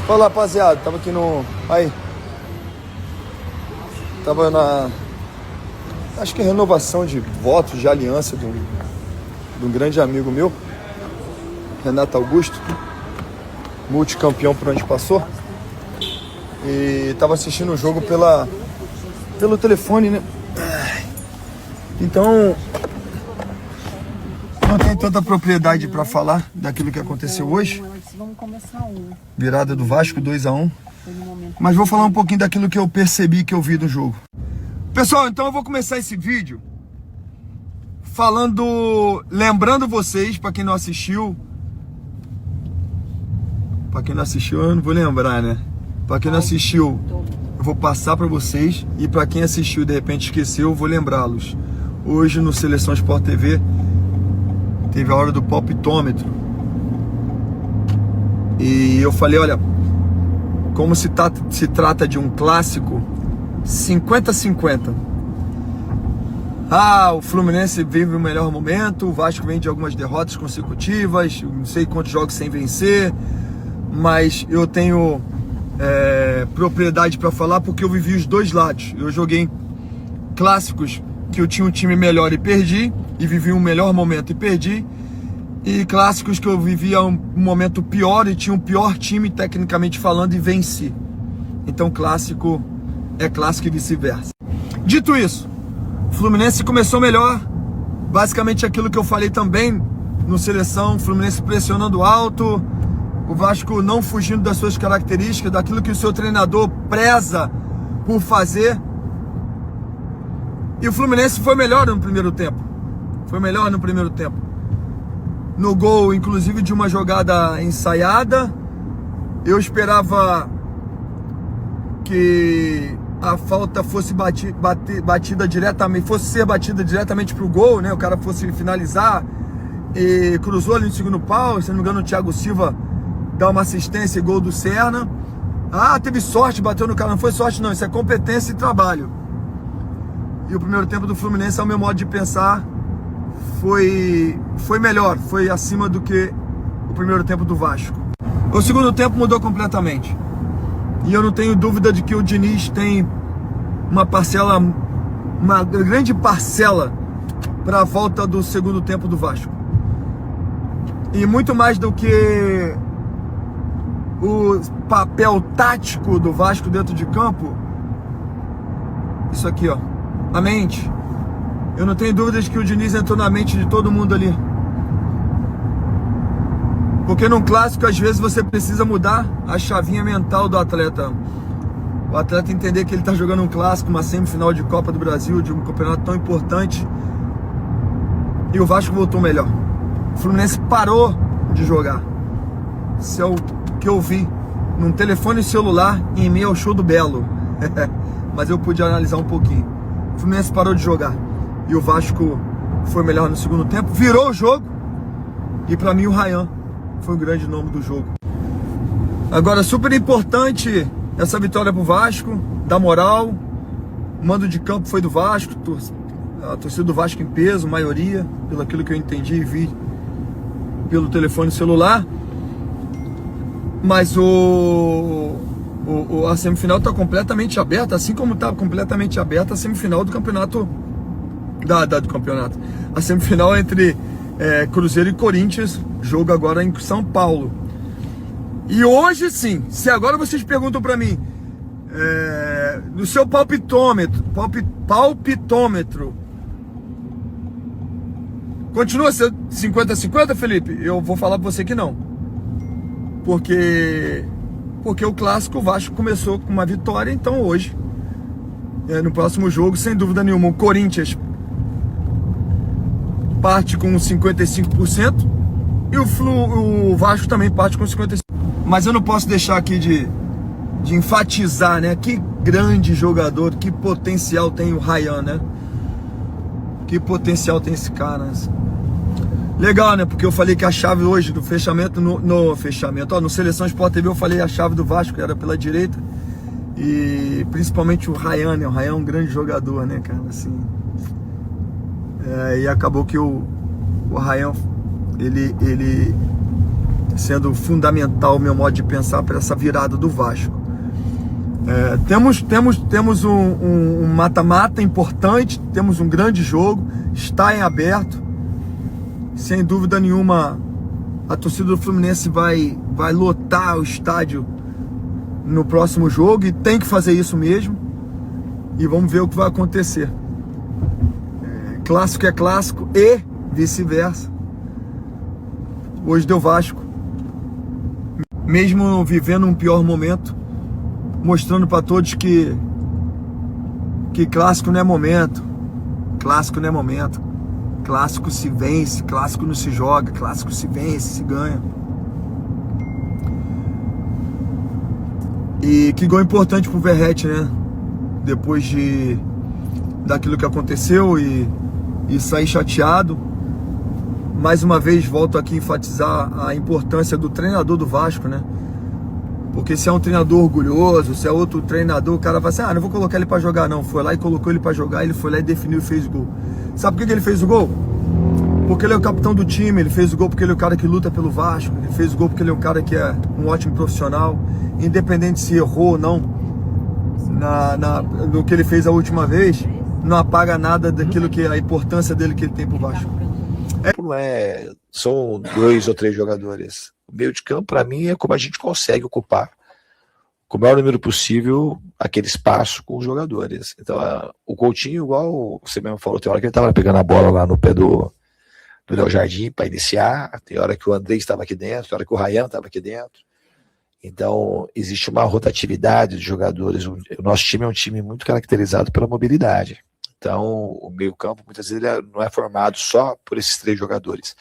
Fala, rapaziada, tava aqui no... Aí. Tava na... Acho que é renovação de votos, de aliança de um grande amigo meu, Renato Augusto, multicampeão por onde passou. E tava assistindo o jogo pelo telefone, né? Então, não tenho tanta propriedade para falar daquilo que aconteceu hoje. Virada do Vasco, 2-1. Mas vou falar um pouquinho daquilo que eu percebi, que eu vi do jogo. Pessoal, então eu vou começar esse vídeo lembrando vocês, para quem não assistiu, eu não vou lembrar, né? Para quem não assistiu, eu vou passar para vocês, e para quem assistiu e de repente esqueceu, eu vou lembrá-los. Hoje no Seleção Sport TV teve a hora do palpitômetro. E eu falei, olha, como se trata de um clássico, 50-50. O Fluminense vive o melhor momento, o Vasco vem de algumas derrotas consecutivas, não sei quantos jogos sem vencer, mas eu tenho propriedade para falar porque eu vivi os dois lados. Eu joguei clássicos que eu tinha um time melhor e perdi, e vivi um melhor momento e perdi, e clássicos que eu vivia um momento pior e tinha um pior time tecnicamente falando e venci. Então clássico é clássico e vice-versa. Dito isso, o Fluminense começou melhor, basicamente aquilo que eu falei também no Seleção, o Fluminense pressionando alto, o Vasco não fugindo das suas características, daquilo que o seu treinador preza por fazer. E o Fluminense foi melhor no primeiro tempo. No gol, inclusive, de uma jogada ensaiada. Eu esperava que a falta fosse batida diretamente, fosse ser batida diretamente pro gol, né? O cara fosse finalizar e cruzou ali no segundo pau. Se não me engano, o Thiago Silva dá uma assistência e gol do Serna. Teve sorte, bateu no cara. Não foi sorte não, isso é competência e trabalho. E o primeiro tempo do Fluminense, ao meu modo de pensar, foi melhor, foi acima do que o primeiro tempo do Vasco. O segundo tempo mudou completamente. E eu não tenho dúvida de que o Diniz tem uma grande parcela para a volta do segundo tempo do Vasco. E muito mais do que o papel tático do Vasco dentro de campo, isso aqui, ó, a mente. Eu não tenho dúvidas que o Diniz entrou na mente de todo mundo ali. Porque num clássico, às vezes, você precisa mudar a chavinha mental do atleta. O atleta entender que ele está jogando um clássico, uma semifinal de Copa do Brasil, de um campeonato tão importante. E o Vasco voltou melhor. O Fluminense parou de jogar. Isso é o que eu vi num telefone celular em meio ao show do Belo. Mas eu pude analisar um pouquinho. O Fluminense parou de jogar. E o Vasco foi melhor no segundo tempo. Virou o jogo. E pra mim o Ryan foi o grande nome do jogo. Agora, super importante essa vitória pro Vasco. Dá moral. O mando de campo foi do Vasco. A torcida do Vasco em peso, maioria. Pelo aquilo que eu entendi e vi pelo telefone celular. Mas a semifinal está completamente aberta, assim como está completamente aberta a semifinal do campeonato. Do campeonato. A semifinal entre Cruzeiro e Corinthians, jogo agora em São Paulo. E hoje sim, se agora vocês perguntam para mim, no seu palpitômetro, continua sendo 50-50, Felipe? Eu vou falar para você que não. Porque o clássico, o Vasco começou com uma vitória, então hoje, no próximo jogo, sem dúvida nenhuma, o Corinthians parte com 55% e o Vasco também parte com 55%. Mas eu não posso deixar aqui de enfatizar, né? Que grande jogador, que potencial tem o Ryan, né? Que potencial tem esse cara, né? Legal, né? Porque eu falei que a chave hoje do fechamento, no Seleção Sport TV eu falei a chave do Vasco era pela direita. E principalmente o Ryan, né? O Ryan é um grande jogador, né, cara? Assim, e acabou que o Ryan, ele sendo fundamental o meu modo de pensar para essa virada do Vasco. Temos um mata-mata importante, temos um grande jogo, está em aberto. Sem dúvida nenhuma, a torcida do Fluminense vai lotar o estádio no próximo jogo, e tem que fazer isso mesmo. E vamos ver o que vai acontecer. Clássico é clássico e vice-versa. Hoje deu Vasco. Mesmo vivendo um pior momento, mostrando para todos que clássico não é momento. Clássico não é momento. Clássico se vence, clássico não se joga, clássico se vence, se ganha. E que gol importante pro Verratti, né? Depois daquilo que aconteceu e sair chateado. Mais uma vez volto aqui a enfatizar a importância do treinador do Vasco, né? Porque se é um treinador orgulhoso, se é outro treinador, o cara vai assim, não vou colocar ele pra jogar não. Foi lá e colocou ele pra jogar, ele foi lá e definiu e fez o gol. Sabe por que ele fez o gol? Porque ele é o capitão do time, ele fez o gol porque ele é o cara que luta pelo Vasco, ele fez o gol porque ele é um cara que é um ótimo profissional, independente se errou ou não no que ele fez a última vez, não apaga nada daquilo que é a importância dele que ele tem pro Vasco. São 2 ou 3 jogadores. O meio de campo, para mim, é como a gente consegue ocupar com o maior número possível aquele espaço com os jogadores. Então, o Coutinho, igual você mesmo falou, tem hora que ele estava pegando a bola lá no pé do Léo Jardim para iniciar, tem hora que o André estava aqui dentro, tem hora que o Ryan estava aqui dentro. Então, existe uma rotatividade de jogadores. O nosso time é um time muito caracterizado pela mobilidade. Então, o meio-campo, muitas vezes, ele não é formado só por esses 3 jogadores.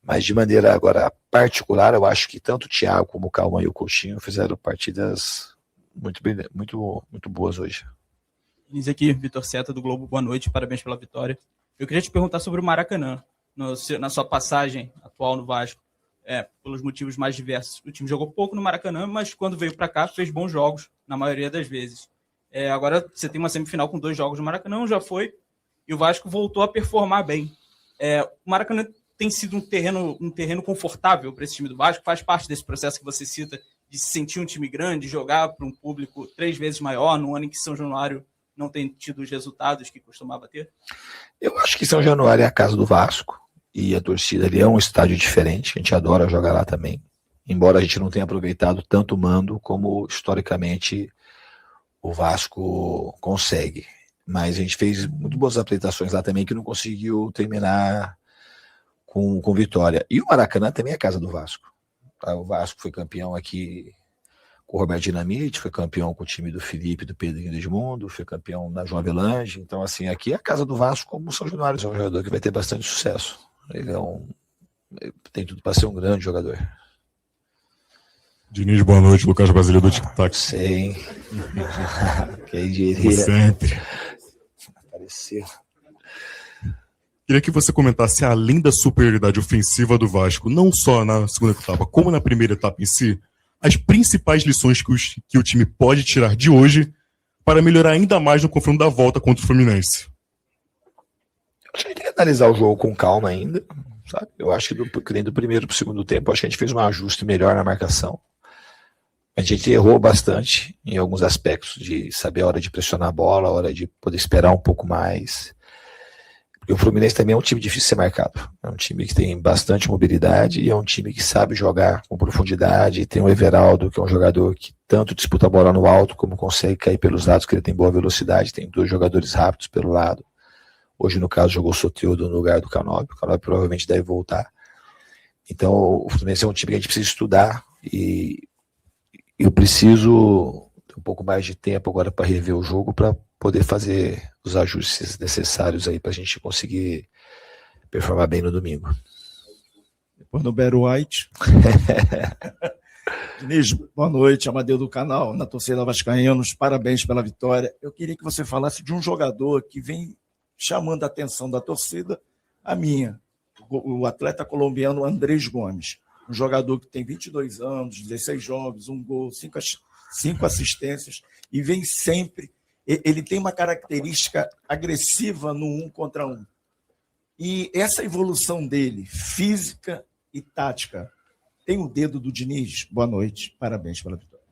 Mas, de maneira agora particular, eu acho que tanto o Thiago como o Calma e o Coutinho fizeram partidas muito boas hoje. Diz aqui, Vitor Seta, do Globo, boa noite, parabéns pela vitória. Eu queria te perguntar sobre o Maracanã, na sua passagem atual no Vasco, pelos motivos mais diversos. O time jogou pouco no Maracanã, mas quando veio para cá, fez bons jogos, na maioria das vezes. Agora você tem uma semifinal com 2 jogos no Maracanã, já foi, e o Vasco voltou a performar bem. O Maracanã tem sido um terreno confortável para esse time do Vasco, faz parte desse processo que você cita, de se sentir um time grande, jogar para um público 3 vezes maior, no ano em que São Januário não tem tido os resultados que costumava ter? Eu acho que São Januário é a casa do Vasco, e a torcida ali é um estádio diferente, a gente adora jogar lá também, embora a gente não tenha aproveitado tanto o mando como historicamente o Vasco consegue. Mas a gente fez muito boas apresentações lá também que não conseguiu terminar com vitória. E o Maracanã também é a casa do Vasco. O Vasco foi campeão aqui com o Roberto Dinamite, foi campeão com o time do Felipe, do Pedrinho e do Edmundo, foi campeão na João Avelange. Então, assim, aqui é a casa do Vasco, como o São Januário, é um jogador que vai ter bastante sucesso. Ele tem tudo para ser um grande jogador. Diniz, boa noite. Lucas Basílio do Tic-Tac. Sim. Quem diria? Como sempre. Apareceu. Queria que você comentasse, além da superioridade ofensiva do Vasco, não só na segunda etapa, como na primeira etapa em si, as principais lições que o time pode tirar de hoje para melhorar ainda mais no confronto da volta contra o Fluminense. A gente tem que analisar o jogo com calma ainda, sabe? Eu acho que nem do primeiro para o segundo tempo, acho que a gente fez um ajuste melhor na marcação. A gente errou bastante em alguns aspectos, de saber a hora de pressionar a bola, a hora de poder esperar um pouco mais. Porque o Fluminense também é um time difícil de ser marcado. É um time que tem bastante mobilidade e é um time que sabe jogar com profundidade. Tem o Everaldo, que é um jogador que tanto disputa a bola no alto, como consegue cair pelos lados, que ele tem boa velocidade. Tem 2 jogadores rápidos pelo lado. Hoje, no caso, jogou o Soteldo no lugar do Canóbio. O Canóbio provavelmente deve voltar. Então, o Fluminense é um time que a gente precisa estudar e eu preciso ter um pouco mais de tempo agora para rever o jogo, para poder fazer os ajustes necessários aí para a gente conseguir performar bem no domingo. Depois no Beto White. Diniz, boa noite, Amadeu do canal, na torcida vascaínos, parabéns pela vitória. Eu queria que você falasse de um jogador que vem chamando a atenção da torcida, a minha, o atleta colombiano Andrés Gomes, um jogador que tem 22 anos, 16 jogos, 1 gol, 5 assistências, e vem sempre. Ele tem uma característica agressiva no 1 contra 1. E essa evolução dele, física e tática, tem o dedo do Diniz? Boa noite, parabéns pela vitória.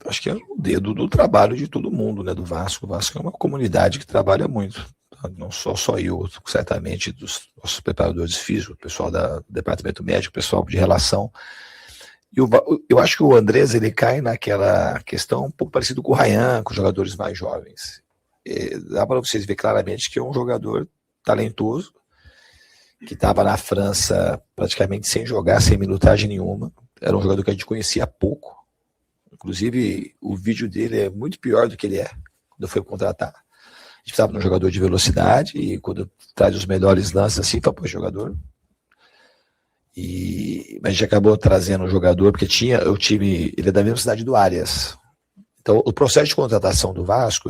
Acho que é o dedo do trabalho de todo mundo, né, do Vasco. O Vasco é uma comunidade que trabalha muito. Não só eu, certamente, dos nossos preparadores físicos, o pessoal do departamento médico, o pessoal de relação. E eu acho que o Andrés, ele cai naquela questão um pouco parecido com o Ryan, com os jogadores mais jovens. Dá para vocês ver claramente que é um jogador talentoso, que estava na França praticamente sem jogar, sem minutagem nenhuma. Era um jogador que a gente conhecia pouco. Inclusive, o vídeo dele é muito pior do que ele é quando foi contratar. A gente precisava de um jogador de velocidade, e quando traz os melhores lances assim, fala, pô, jogador. Mas a gente acabou trazendo um jogador, porque o time, ele é da mesma cidade do Arias. Então, o processo de contratação do Vasco,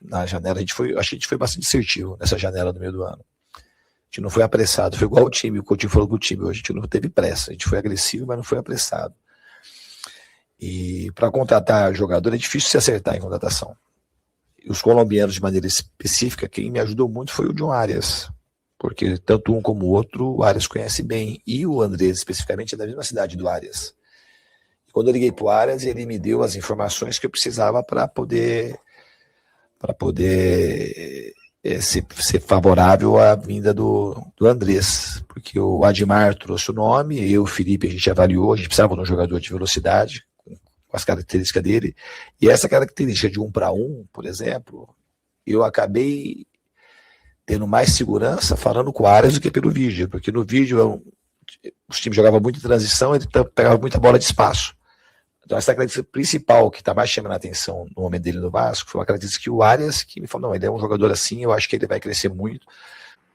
na janela, acho que a gente foi bastante assertivo nessa janela do meio do ano. A gente não foi apressado, foi igual o time, o Coutinho falou com o time, a gente não teve pressa, a gente foi agressivo, mas não foi apressado. E para contratar jogador é difícil se acertar em contratação. E os colombianos, de maneira específica, quem me ajudou muito foi o John Arias, porque tanto um como o outro, o Arias conhece bem, e o Andrés, especificamente, é da mesma cidade do Arias. E quando eu liguei para o Arias, ele me deu as informações que eu precisava para poder ser favorável à vinda do Andrés, porque o Admar trouxe o nome, eu e o Felipe, a gente avaliou, a gente precisava de um jogador de velocidade, com as características dele, e essa característica de 1 para 1, por exemplo, eu acabei tendo mais segurança falando com o Arias do que pelo vídeo, porque no vídeo os times jogavam muito em transição, ele pegava muita bola de espaço. Então essa característica principal que está mais chamando a atenção no momento dele no Vasco foi uma característica que o Arias, que me falou, não, ele é um jogador assim, eu acho que ele vai crescer muito.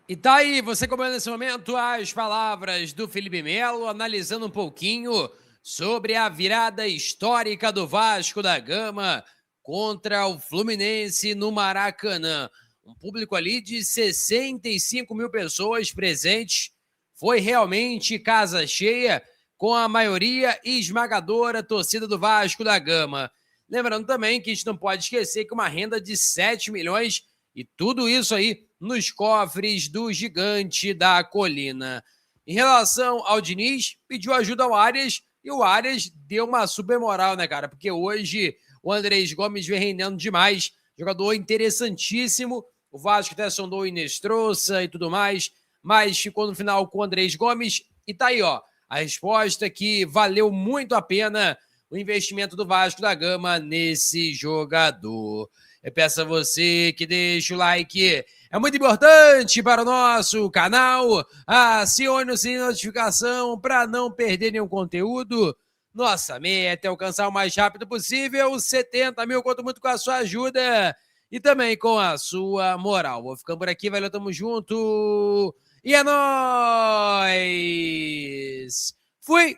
E tá aí, você comendo nesse momento as palavras do Felipe Melo, analisando um pouquinho sobre a virada histórica do Vasco da Gama contra o Fluminense no Maracanã. Um público ali de 65 mil pessoas presentes. Foi realmente casa cheia, com a maioria esmagadora torcida do Vasco da Gama. Lembrando também que a gente não pode esquecer que uma renda de 7 milhões e tudo isso aí nos cofres do Gigante da Colina. Em relação ao Diniz, pediu ajuda ao Arias e o Arias deu uma super moral, né, cara? Porque hoje o Andrés Gomes vem rendendo demais, jogador interessantíssimo. O Vasco até sondou o Inestrosa e tudo mais, mas ficou no final com o Andrés Gomes. E tá aí, ó, a resposta que valeu muito a pena o investimento do Vasco da Gama nesse jogador. Eu peço a você que deixe o like, é muito importante para o nosso canal. Acione o sininho de notificação para não perder nenhum conteúdo. Nossa meta é alcançar o mais rápido possível 70 mil, conto muito com a sua ajuda e também com a sua moral. Vou ficando por aqui, valeu, tamo junto e é nóis! Fui!